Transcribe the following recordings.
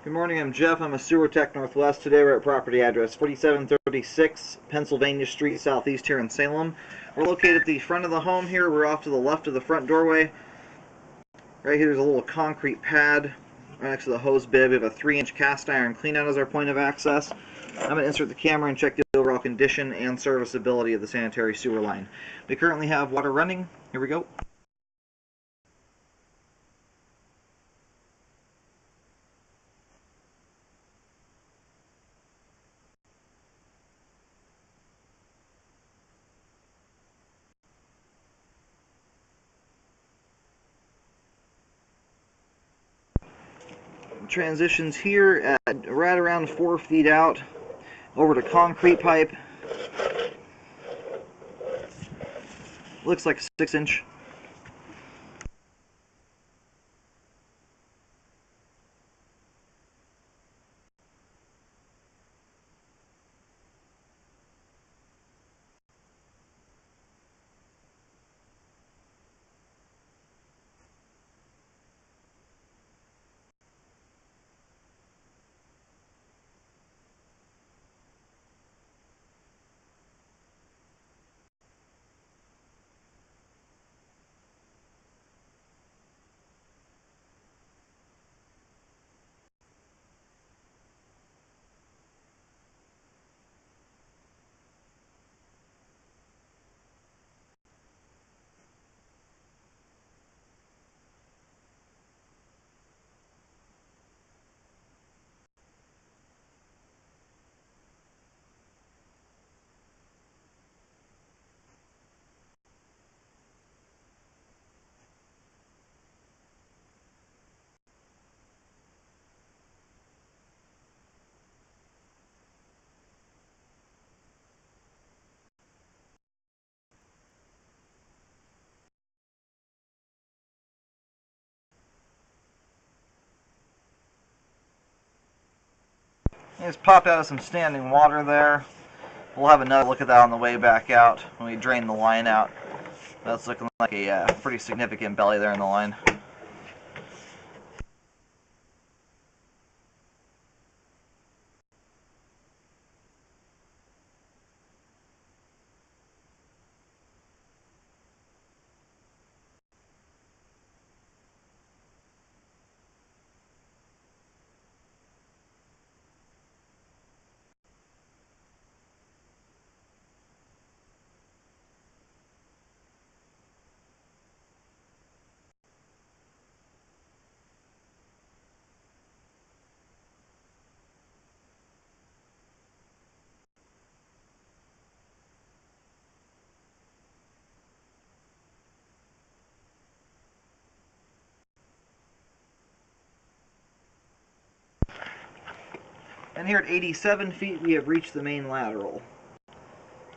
Good morning, I'm Jeff. I'm a sewer tech Northwest. Today we're at property address 4736 Pennsylvania Street, Southeast here in Salem. We're located at the front of the home here. We're off to the left of the front doorway. Right here there's a little concrete pad right next to the hose bib. We have a 3-inch cast iron cleanout as our point of access. I'm going to insert the camera and check the overall condition and serviceability of the sanitary sewer line. We currently have water running. Here we go. Transitions here at right around 4 feet out over to concrete pipe. Looks like a 6-inch. Just popped out of some standing water there. We'll have another look at that on the way back out when we drain the line out. That's looking like a pretty significant belly there in the line. And here at 87 feet, we have reached the main lateral.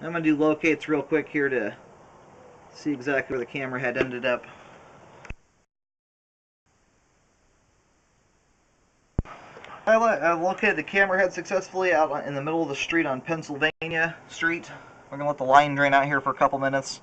I'm going to do locates real quick here to see exactly where the camera head ended up. I located the camera head successfully out in the middle of the street on Pennsylvania Street. We're going to let the line drain out here for a couple minutes.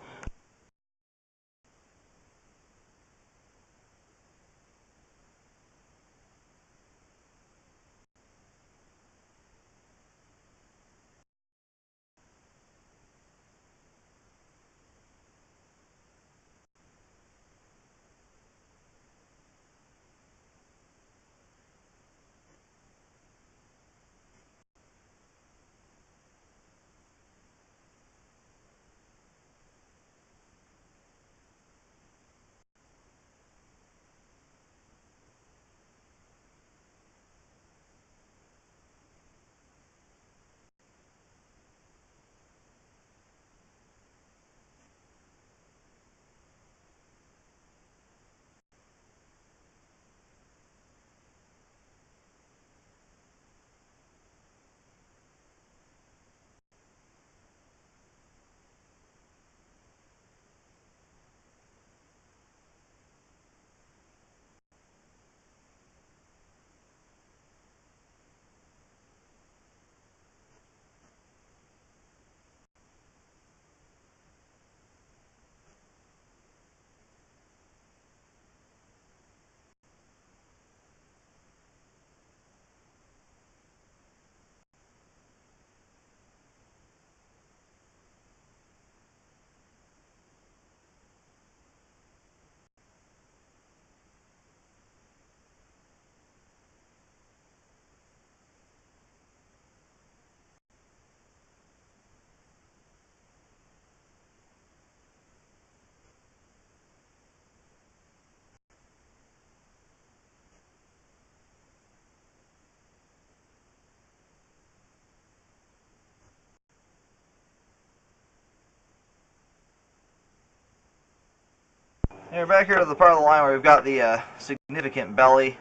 And we're back here to the part of the line where we've got the significant belly.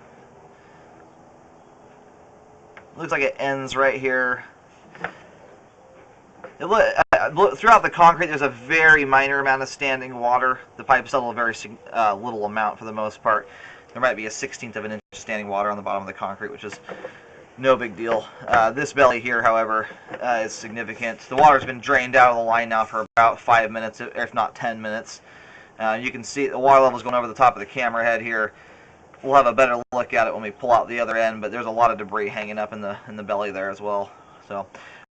Looks like it ends right here. Throughout the concrete, there's a very minor amount of standing water. The pipe is still a very little amount for the most part. There might be a 1/16 of an inch of standing water on the bottom of the concrete, which is no big deal. This belly here, however, is significant. The water's been drained out of the line now for about 5 minutes, if not 10 minutes. You can see the water level's going over the top of the camera head here. We'll have a better look at it when we pull out the other end, but there's a lot of debris hanging up in the belly there as well. So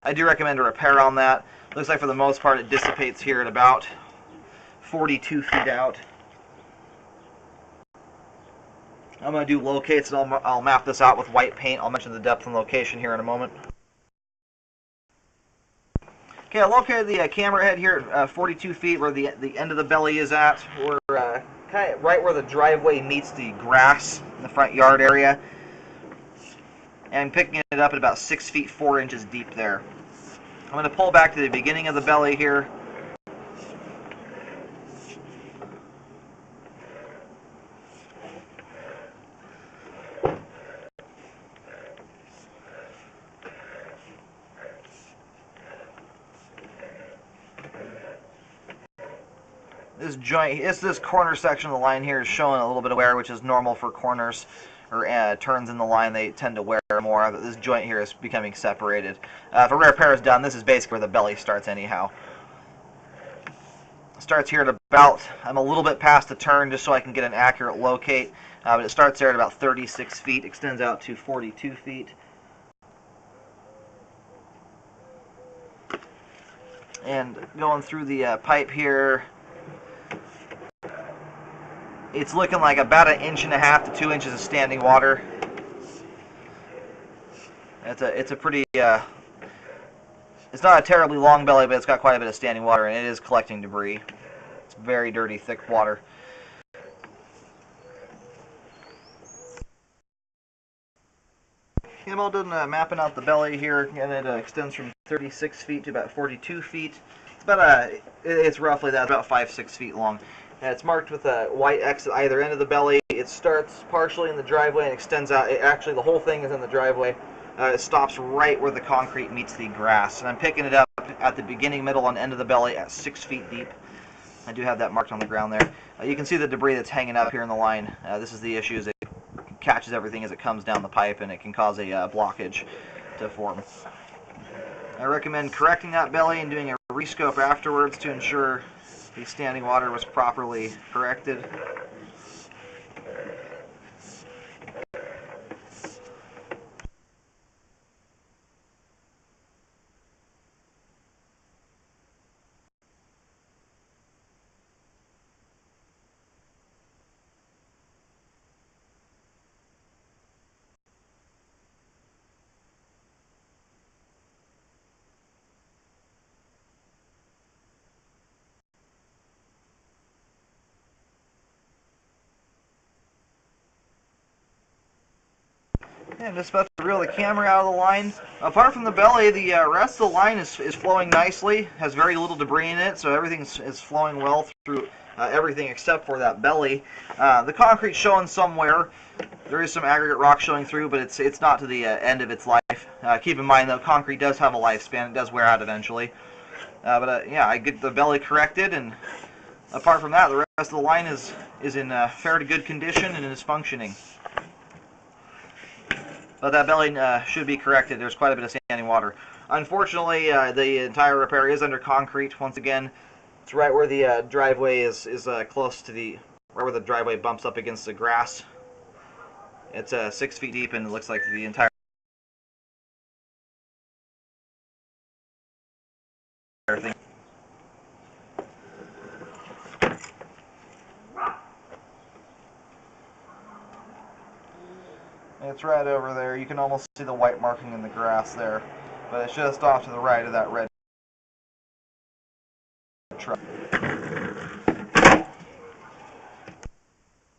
I do recommend a repair on that. Looks like for the most part it dissipates here at about 42 feet out. I'm going to do locates, and I'll map this out with white paint. I'll mention the depth and location here in a moment. Okay, I located the camera head here at 42 feet where the end of the belly is at. We're kind of right where the driveway meets the grass in the front yard area. And I'm picking it up at about 6 feet 4 inches deep there. I'm going to pull back to the beginning of the belly here. This corner section of the line here is showing a little bit of wear, which is normal for corners or turns in the line. They tend to wear more. But this joint here is becoming separated. If a repair is done, this is basically where the belly starts anyhow. It starts here at about, I'm a little bit past the turn just so I can get an accurate locate, but it starts there at about 36 feet, extends out to 42 feet. And going through the pipe here, it's looking like about 1.5 to 2 inches of standing water. It's a pretty, it's not a terribly long belly, but it's got quite a bit of standing water, and it is collecting debris. It's very dirty, thick water. I'm all done mapping out the belly here, and it extends from 36 feet to about 42 feet. It's about it's roughly that, about 5-6 feet long. It's marked with a white X at either end of the belly. It starts partially in the driveway and extends out. Actually, the whole thing is in the driveway. It stops right where the concrete meets the grass. And I'm picking it up at the beginning, middle, and end of the belly at 6 feet deep. I do have that marked on the ground there. You can see the debris that's hanging up here in the line. This is the issue, is it catches everything as it comes down the pipe, and it can cause a blockage to form. I recommend correcting that belly and doing a rescope afterwards to ensure the standing water was properly corrected. And just about to reel the camera out of the line. Apart from the belly, the rest of the line is flowing nicely. Has very little debris in it, so everything is flowing well through everything except for that belly. The concrete's showing some wear. There is some aggregate rock showing through, but it's not to the end of its life. Keep in mind, though, concrete does have a lifespan. It does wear out eventually. Yeah, I get the belly corrected, and apart from that, the rest of the line is in fair to good condition and is functioning. But that belly should be corrected. There's quite a bit of standing water. Unfortunately, the entire repair is under concrete. Once again, it's right where the driveway is close to right where the driveway bumps up against the grass. It's 6 feet deep, and it looks like the entire thing. It's right over there. You can almost see the white marking in the grass there, but it's just off to the right of that red truck.